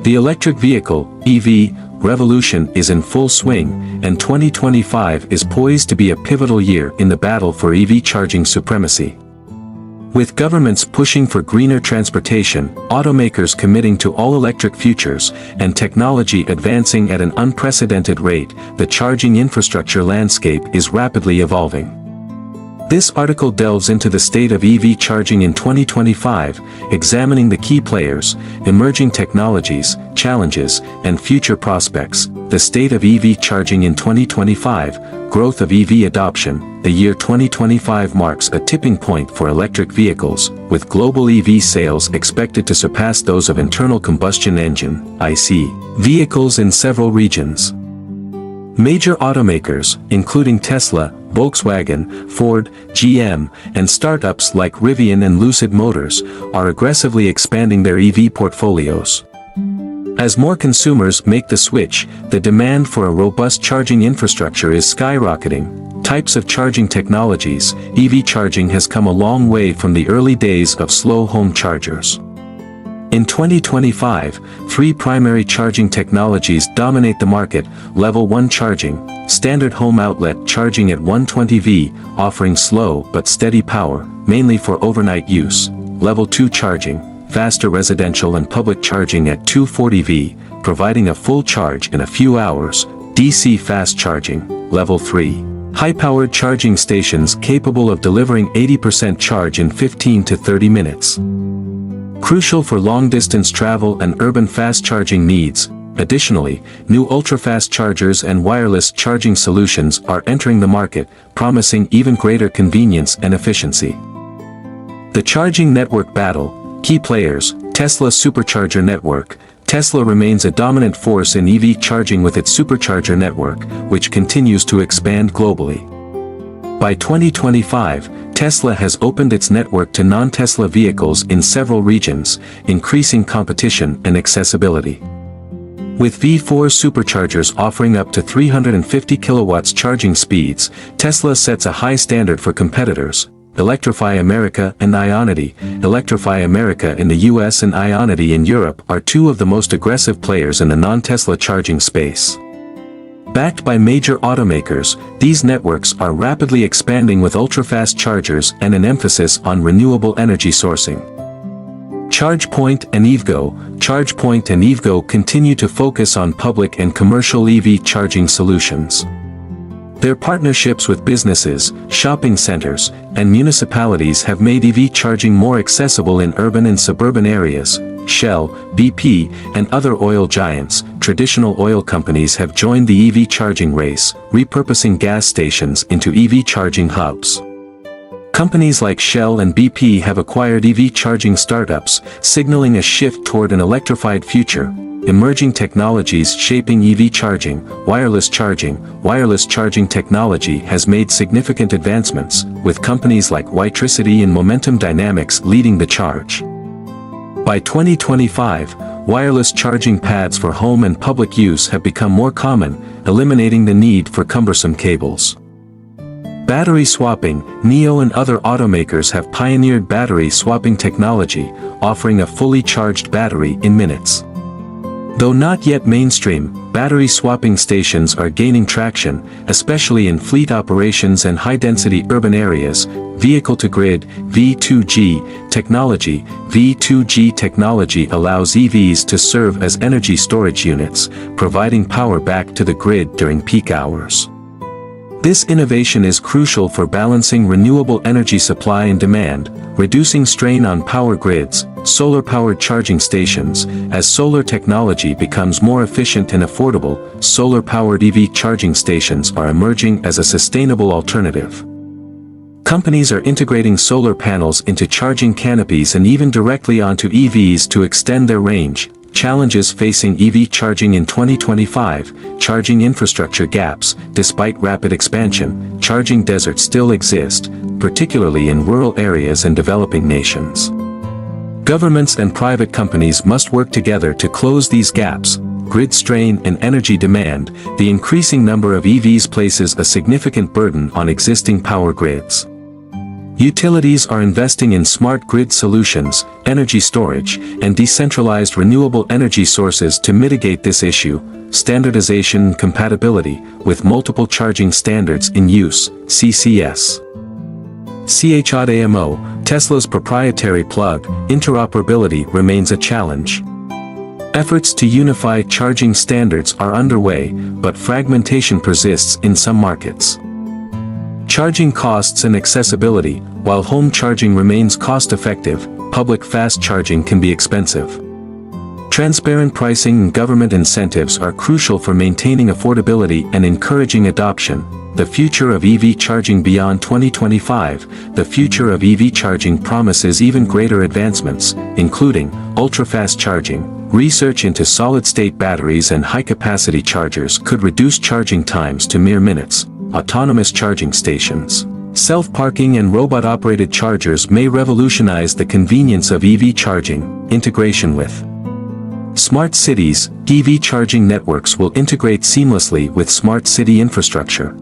The electric vehicle, EV, revolution is in full swing, and 2025 is poised to be a pivotal year in the battle for EV charging supremacy. With governments pushing for greener transportation, automakers committing to all-electric futures, and technology advancing at an unprecedented rate, the charging infrastructure landscape is rapidly evolving. This article delves into the state of EV charging in 2025, examining the key players, emerging technologies, challenges, and future prospects. The state of EV charging in 2025, growth of EV adoption. The year 2025 marks a tipping point for electric vehicles, with global EV sales expected to surpass those of internal combustion engine (IC) vehicles in several regions. Major automakers, including Tesla, Volkswagen, Ford, GM, and startups like Rivian and Lucid Motors, are aggressively expanding their EV portfolios. As more consumers make the switch, the demand for a robust charging infrastructure is skyrocketing. Types of charging technologies. EV charging has come a long way from the early days of slow home chargers. In 2025, three primary charging technologies dominate the market: Level 1 charging, standard home outlet charging at 120 V, offering slow but steady power, mainly for overnight use; Level 2 charging, faster residential and public charging at 240 V, providing a full charge in a few hours; DC fast charging; Level 3, high-powered charging stations capable of delivering 80% charge in 15 to 30 minutes. Crucial for long-distance travel and urban fast-charging needs. Additionally, new ultra-fast chargers and wireless charging solutions are entering the market, promising even greater convenience and efficiency. The charging network battle. Key players. Tesla Supercharger network. Tesla remains a dominant force in EV charging with its Supercharger network, which continues to expand globally. By 2025, Tesla has opened its network to non-Tesla vehicles in several regions, increasing competition and accessibility. With V4 superchargers offering up to 350 kilowatts charging speeds, Tesla sets a high standard for competitors. Electrify America and Ionity. Electrify America in the US and Ionity in Europe are two of the most aggressive players in the non-Tesla charging space. Backed by major automakers, these networks are rapidly expanding with ultra-fast chargers and an emphasis on renewable energy sourcing. ChargePoint and EVgo. ChargePoint and EVgo continue to focus on public and commercial EV charging solutions. Their partnerships with businesses, shopping centers, and municipalities have made EV charging more accessible in urban and suburban areas. Shell, BP, and other oil giants, traditional oil companies have joined the EV charging race, repurposing gas stations into EV charging hubs. Companies like Shell and BP have acquired EV charging startups, signaling a shift toward an electrified future. Emerging technologies shaping EV charging. Wireless charging. Wireless charging technology has made significant advancements, with companies like Ionity and Momentum Dynamics leading the charge. By 2025, wireless charging pads for home and public use have become more common, eliminating the need for cumbersome cables. Battery swapping. NIO and other automakers have pioneered battery swapping technology, offering a fully charged battery in minutes. Though not yet mainstream, battery swapping stations are gaining traction, especially in fleet operations and high-density urban areas. Vehicle-to-grid (V2G) technology. V2G technology allows EVs to serve as energy storage units, providing power back to the grid during peak hours. This innovation is crucial for balancing renewable energy supply and demand, reducing strain on power grids. Solar-powered charging stations. As solar technology becomes more efficient and affordable, solar-powered EV charging stations are emerging as a sustainable alternative. Companies are integrating solar panels into charging canopies and even directly onto EVs to extend their range. Challenges facing EV charging in 2025. Charging infrastructure gaps. Despite rapid expansion, charging deserts still exist, particularly in rural areas and developing nations. Governments and private companies must work together to close these gaps. Grid strain and energy demand. The increasing number of EVs places a significant burden on existing power grids. Utilities are investing in smart grid solutions, energy storage, and decentralized renewable energy sources to mitigate this issue. Standardization and compatibility with multiple charging standards in use, CCS. CHAdeMO, Tesla's proprietary plug, interoperability remains a challenge. Efforts to unify charging standards are underway, but fragmentation persists in some markets. Charging costs and accessibility. While home charging remains cost-effective, public fast charging can be expensive. Transparent pricing and government incentives are crucial for maintaining affordability and encouraging adoption. The future of EV charging beyond 2025. The future of EV charging promises even greater advancements, including ultra-fast charging. Research into solid-state batteries and high-capacity chargers could reduce charging times to mere minutes. Autonomous charging stations. Self-parking and robot-operated chargers may revolutionize the convenience of EV charging. Integration with smart cities. EV charging networks will integrate seamlessly with smart city infrastructure.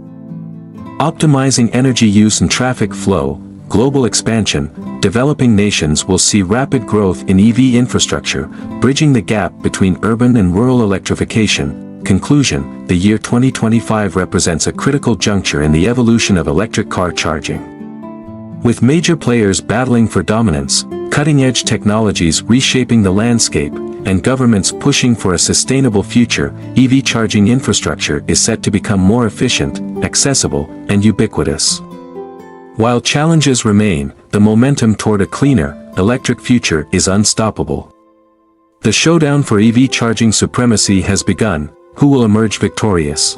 Optimizing energy use and traffic flow. Global expansion. Developing nations will see rapid growth in EV infrastructure, bridging the gap between urban and rural electrification. Conclusion: the year 2025 represents a critical juncture in the evolution of electric car charging. With major players battling for dominance, cutting-edge technologies reshaping the landscape, and governments pushing for a sustainable future, EV charging infrastructure is set to become more efficient, accessible, and ubiquitous. While challenges remain, the momentum toward a cleaner, electric future is unstoppable. The showdown for EV charging supremacy has begun. Who will emerge victorious?